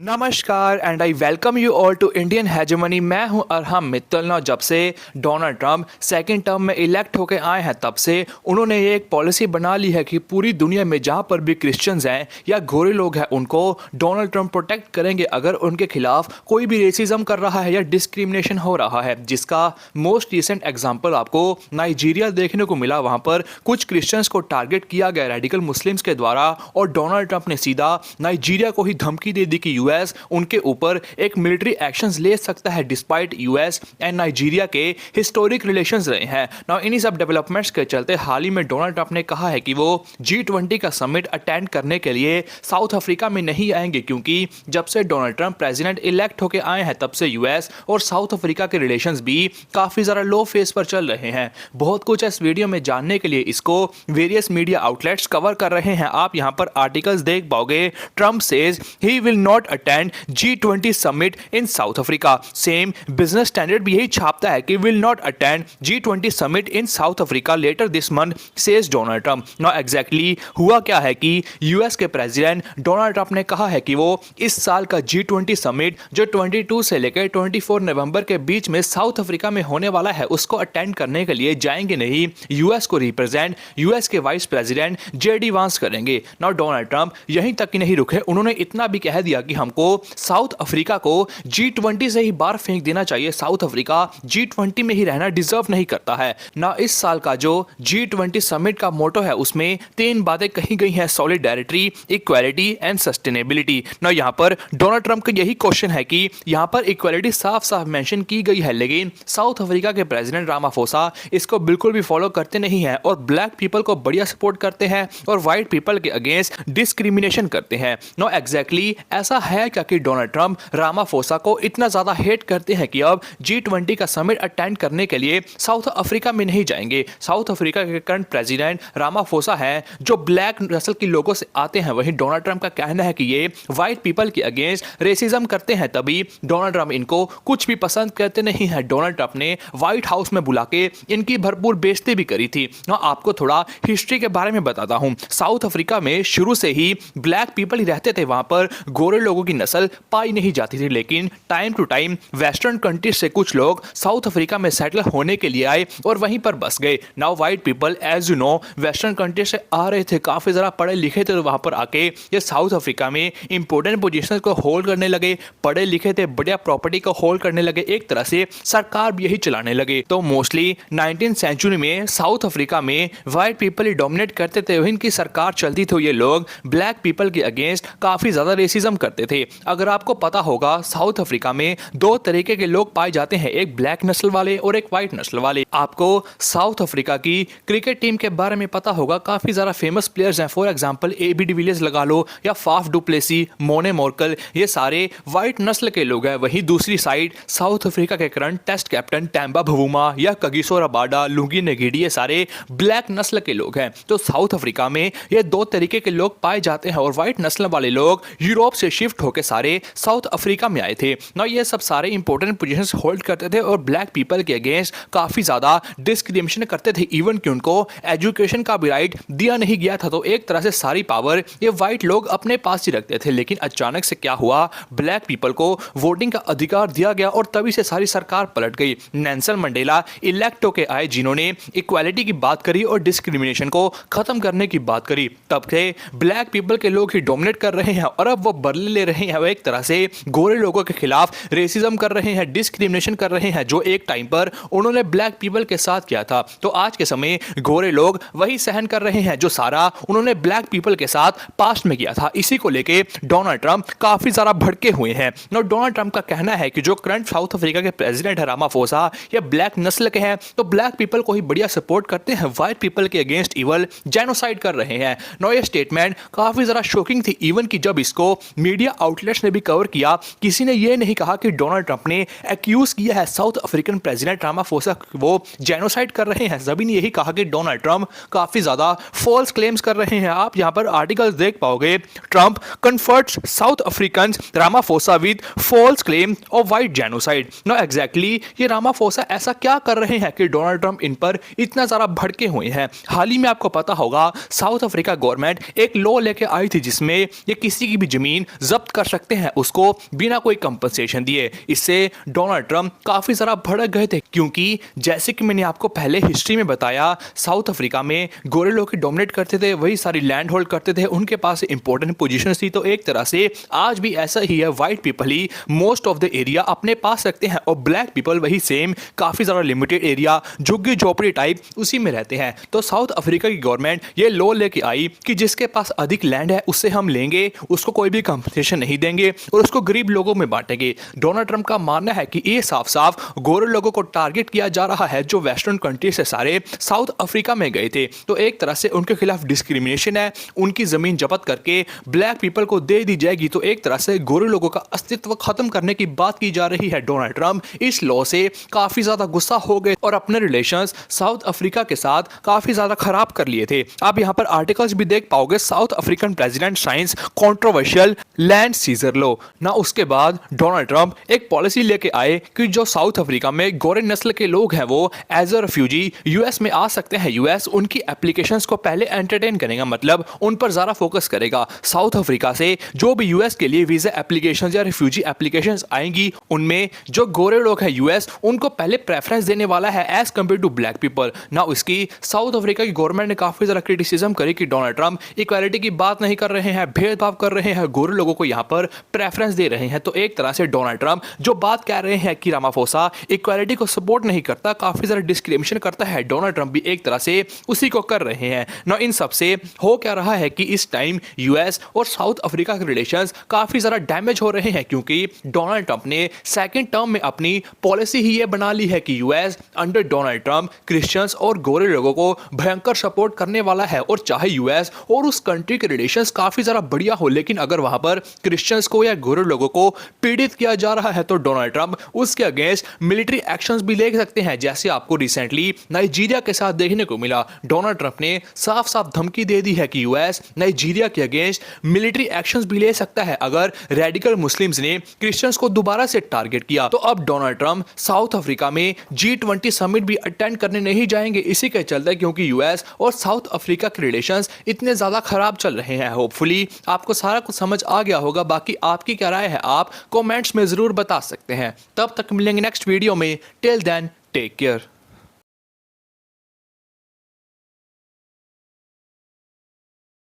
नमस्कार and I welcome you all to Indian hegemony. मैं हूं अरहम मित्तल। जब से डोनाल्ड ट्रंप सेकंड टर्म में इलेक्ट होकर आए हैं तब से उन्होंने ये एक पॉलिसी बना ली है कि पूरी दुनिया में जहां पर भी क्रिश्चियंस हैं या गोरे लोग हैं उनको डोनाल्ड ट्रंप प्रोटेक्ट करेंगे अगर उनके खिलाफ कोई भी रेसिज्म कर रहा है या डिस्क्रिमिनेशन हो रहा है। जिसका मोस्ट रिसेंट एग्जाम्पल आपको नाइजीरिया देखने को मिला। वहां पर कुछ क्रिश्चियंस को टारगेट किया गया रेडिकल मुस्लिम्स के द्वारा और डोनाल्ड ट्रंप ने सीधा नाइजीरिया को ही धमकी दे दी कि यूएस उनके ऊपर एक मिलिट्री एक्शंस ले सकता है डिस्पाइट यूएस एंड नाइजीरिया के हिस्टोरिक रिलेशंस रहे हैं। नाउ इन्हीं सब डेवलपमेंट्स के चलते हाल ही में डोनाल्ड ट्रंप ने कहा है कि वो G20 का समिट अटेंड करने के लिए साउथ अफ्रीका में नहीं आएंगे क्योंकि जब से डोनाल्ड ट्रंप प्रेसिडेंट इलेक्ट होकर आए हैं तब से यूएस और साउथ अफ्रीका के रिलेशंस भी काफी ज्यादा लो फेस पर चल रहे हैं। बहुत कुछ इस वीडियो में जानने के लिए इसको वेरियस मीडिया आउटलेट्स कवर कर रहे हैं। आप यहां पर आर्टिकल्स देख पाओगे। Trump says he will not attend G20 summit in South Africa. Same Business Standard भी यही छापता है कि will not attend G20 summit in South Africa later this month says Donald Trump. Now exactly हुआ क्या है कि यूएस के प्रेसिडेंट डोनाल्ड ट्रंप ने कहा है कि वो इस साल का G20 समिट जो 22 से लेकर 24 नवंबर के बीच में साउथ अफ्रीका में होने वाला है उसको अटेंड करने के लिए जाएंगे नहीं। यूएस को रिप्रेजेंट यूएस के वाइस प्रेसिडेंट JD वांस करेंगे। नाउ डोनाल्ड ट्रंप यहीं तक ही नहीं रुके, उन्होंने इतना भी कह दिया कि हमको साउथ अफ्रीका को G20 से ही बाहर फेंक देना चाहिए। साउथ अफ्रीका G20 में ही रहना डिजर्व नहीं करता है ना। इस साल का जो G20 समिट का मोटो है उसमें 3 बातें कही गई हैं, सॉलिडेरिटी, इक्वालिटी एंड सस्टेनेबिलिटी। ना यहाँ पर डोनाल्ड ट्रंप का यही क्वेश्चन है कि यहाँ पर इक्वालिटी साफ साफ मेंशन की गई है लेकिन साउथ अफ्रीका के प्रेसिडेंट रामाफोसा इसको बिल्कुल भी फॉलो करते नहीं है और ब्लैक पीपल को बढ़िया सपोर्ट करते हैं और व्हाइट पीपल के अगेंस्ट डिस्क्रिमिनेशन करते हैं। नो एग्जैक्टली ऐसा है क्या कि डोनाल्ड ट्रंप रामाफोसा को इतना ज्यादा हेट करते हैं कि अब G20 का समिट अटेंड करने के लिए साउथ अफ्रीका में नहीं जाएंगे। साउथ अफ्रीका के करंट प्रेसिडेंट रामाफोसा हैं जो ब्लैक नस्ल के लोगों से आते हैं। वहीं डोनाल्ड ट्रंप का कहना है कि ये व्हाइट पीपल के अगेंस्ट रेसिज्म करते हैं, तभी डोनाल्ड ट्रंप इनको कुछ भी पसंद करते नहीं है। डोनाल्ड ट्रंप ने व्हाइट हाउस में बुला के इनकी भरपूर बेइज्जती भी करी थी। आपको थोड़ा हिस्ट्री के बारे में बताता हूं। साउथ अफ्रीका में शुरू से ही ब्लैक पीपल ही रहते थे, वहां पर गोरे लोगों की नस्ल पाई नहीं जाती थी लेकिन time to time western countries से कुछ लोग साउथ अफ्रीका में सेटल होने के लिए आए और वहीं पर बस गए। Now white people as you know western countries से आ रहे थे, काफी जरा पढ़े लिखे थे, तो वहां पर आके ये साउथ अफ्रीका में इंपॉर्टेंट पोजीशंस को होल्ड करने लगे, पढ़े लिखे थे, बढ़िया प्रॉपर्टी को होल्ड करने लगे, एक तरह से सरकार भी यही चलाने लगे। तो मोस्टली 19th सेंचुरी में साउथ अफ्रीका में व्हाइट पीपल ही डोमिनेट करते थे, इनकी सरकार चलती थी। ये लोग ब्लैक पीपल के अगेंस्ट काफी ज्यादा रेसिज्म करते थे। अगर आपको पता होगा साउथ अफ्रीका में 2 तरीके के लोग पाए जाते हैं, एक ब्लैक नस्ल वाले और एक व्हाइट नस्ल वाले। आपको साउथ अफ्रीका की क्रिकेट टीम के बारे में पता होगा, काफी ज्यादा फेमस प्लेयर्स हैं। फॉर एग्जांपल AB डिविलियर्स लगा लो या फाफ डुप्लेसी, मोने मोर्कल, ये सारे व्हाइट नस्ल के लोग हैं। वहीं दूसरी साइड साउथ अफ्रीका के करंट टेस्ट कैप्टन टैम्बा भवुमा या कगिसो रबाडा, लुंगी नेगिडी, ये सारे ब्लैक नस्ल के लोग हैं। तो साउथ अफ्रीका में ये 2 तरीके के लोग पाए जाते हैं और व्हाइट नस्ल वाले लोग यूरोप से शिफ्ट होकर सारे साउथ अफ्रीका में आए थे ना। ये सब सारे इंपॉर्टेंट पोजीशंस होल्ड करते थे और ब्लैक पीपल के अगेंस्ट काफी ज्यादा डिस्क्रिमिनेशन करते थे। इवन कि उनको एजुकेशन का भी राइट दिया नहीं गया था। तो एक तरह से सारी पावर ये व्हाइट लोग अपने पास ही रखते थे। लेकिन अचानक से क्या हुआ, ब्लैक पीपल को वोटिंग का अधिकार दिया गया और तभी से सारी सरकार पलट गई। नेल्सन मंडेला इलेक्ट होके आए जिन्होंने इक्वालिटी की बात करी और डिस्क्रिमिनेशन को खत्म करने की बात करी। तब से ब्लैक पीपल के लोग ही डोमिनेट कर रहे हैं और अब वो बदले ले रहे हैं। वो एक तरह से गोरे लोगों के खिलाफ रेसिज्म कर रहे हैं, डिस्क्रिमिनेशन कर रहे हैं, जो एक टाइम पर उन्होंने ब्लैक पीपल के साथ किया था। तो आज के समय गोरे लोग वही सहन कर रहे हैं जो सारा उन्होंने ब्लैक पीपल के साथ पास्ट में किया था। इसी को लेके डोनाल्ड ट्रंप काफी ज्यादा भड़के हुए हैं। डोनाल्ड ट्रंप का कहना है कि जो करंट साउथ अफ्रीका के प्रेसिडेंट है रामाफोसा, ये ब्लैक नस्ल के हैं तो ब्लैक पीपल को ही बढ़िया सपोर्ट करते हैं, व्हाइट पीपल के अगेंस्ट इवल जेनोसाइड कर रहे हैं। नो ये स्टेटमेंट काफी ज्यादा शॉकिंग थी। इवन कि जब इसको मीडिया आउटलेट्स ने भी कवर किया, किसी ने ये नहीं कहा कि डोनाल्ड ट्रंप ने एक्यूज किया है साउथ अफ्रीकन प्रेसिडेंट रामाफोसा वो जेनोसाइड कर रहे हैं। सभी ने यही कहा कि डोनाल्ड ट्रंप काफी ज्यादा फॉल्स क्लेम्स कर रहे हैं। आप यहां पर आर्टिकल्स देख पाओगे, Trump confronts South African Ramaphosa with false claim of white genocide. No exactly ये रामाफोसा ऐसा क्या कर रहे हैं कि डोनाल्ड ट्रंप इन पर इतना ज्यादा भड़के हुए हैं। हाल ही में आपको पता होगा साउथ अफ्रीका गवर्नमेंट एक लॉ लेके आई थी जिसमें ये किसी की भी जमीन जब्त जब्त कर सकते हैं उसको बिना कोई कंपनसेशन दिए। इससे डोनाल्ड ट्रंप काफी ज़्यादा भड़क गए थे, क्योंकि जैसे कि मैंने आपको पहले हिस्ट्री में बताया, साउथ अफ्रीका में गोरे लोग डोमिनेट करते थे, वही सारी लैंड होल्ड करते थे, उनके पास इंपॉर्टेंट पोजीशन थी। तो एक तरह से आज भी ऐसा ही है, white people he most of the area अपने पास रखते हैं और ब्लैक पीपल वही सेम काफी ज्यादा लिमिटेड एरिया झुग्गी झोपड़ी टाइप उसी में रहते हैं। तो साउथ अफ्रीका की गवर्नमेंट ये लॉ लेके आई कि जिसके पास अधिक लैंड है उससे हम लेंगे, उसको कोई भी कंपनसेशन नहीं देंगे और उसको गरीब लोगों में बांटेंगे। डोनाल्ड ट्रंप का मानना है कि ये साफ साफ गोरे लोगों को टारगेट किया जा रहा है जो वेस्टर्न कंट्री से सारे साउथ अफ्रीका में गए थे। तो एक तरह से उनके खिलाफ डिस्क्रिमिनेशन है, उनकी जमीन जब्त करके ब्लैक पीपल को दे दी जाएगी। तो एक तरह से गोरे लोगों का अस्तित्व खत्म करने की बात की जा रही है। डोनाल्ड ट्रंप इस लॉ से काफी ज्यादा गुस्सा हो गए और अपने रिलेशंस साउथ अफ्रीका के साथ काफी ज्यादा खराब कर लिए थे। आप यहां पर आर्टिकल्स भी देख पाओगे, South African president signs controversial land seizure law. ना उसके बाद डोनाल्ड ट्रंप एक पॉलिसी लेके आए कि जो साउथ अफ्रीका में गोरे नस्ल के लोग हैं वो एज अ रेफ्यूजी यूएस में आ सकते हैं। यूएस उनकी एप्लीकेशंस को पहले एंटरटेन करेगा, मतलब उन पर ज्यादा फोकस करेगा। साउथ अफ्रीका से जो भी यूएस के लिए वीजा एप्लीकेशंस या रिफ्यूजी एप्लीकेशंस आएंगी, उनमें जो गोरे लोग हैं यूएस उनको पहले प्रेफरेंस देने वाला है as compare to black people. ना उसकी साउथ अफ्रीका की गवर्नमेंट ने काफी ज्यादा क्रिटिसिज्म करी कि डोनाल्ड ट्रंप इक्वालिटी की बात नहीं कर रहे हैं, भेदभाव कर रहे हैं, गोरे लोगों को यहां पर प्रेफरेंस दे रहे हैं। तो एक तरह से डोनाल्ड ट्रंप जो बात कह रहे हैं कि रामाफोसा इक्वालिटी को सपोर्ट नहीं करता, काफी ज्यादा डिस्क्रिमिनेशन करता है, डोनाल्ड ट्रंप भी एक तरह से उसी को कर रहे हैं ना। इन सब से हो क्या रहा है कि इस टाइम यूएस और साउथ अफ्रीका के रिलेशंस काफी ज्यादा डैमेज हो रहे हैं, क्योंकि डोनाल्ड ट्रंप ने सेकंड टर्म में अपनी पॉलिसी ही ये बना ली है कि US under Donald Trump Christians और गोरे लोगों को भयंकर सपोर्ट करने वाला है। और चाहे यूएस और उस कंट्री के रिलेशंस काफी ज्यादा बढ़िया हो, लेकिन अगर वहां पर क्रिश्चियंस को या गोरे लोगों को पीड़ित किया जा रहा है तो डोनाल्ड ट्रंप उसके अगेंस्ट मिलिट्री एक्शंस भी ले सकते हैं, जैसे आपको रिसेंटली नाइजीरिया के साथ देखने को मिला। डोनाल्ड ट्रंप ने साफ साफ धमकी दे दी है कि यूएस नाइजीरिया के अगेंस्ट मिलिट्री एक्शंस भी ले सकता है अगर रेडिकल मुस्लिम्स ने क्रिश्चियंस को दोबारा से टारगेट किया। तो अब डोनाल्ड ट्रंप साउथ अफ्रीका में G20 समिट भी अटेंड करने नहीं जाएंगे इसी के चलते, क्योंकि यूएस और साउथ अफ्रीका के रिलेशंस इतने ज्यादा खराब चल रहे हैं। होपफुली आपको सारा कुछ समझ आ गया होगा। बाकी आपकी क्या राय है आप कमेंट्स में जरूर बता सकते हैं। तब तक मिलेंगे नेक्स्ट वीडियो में। Till then take care.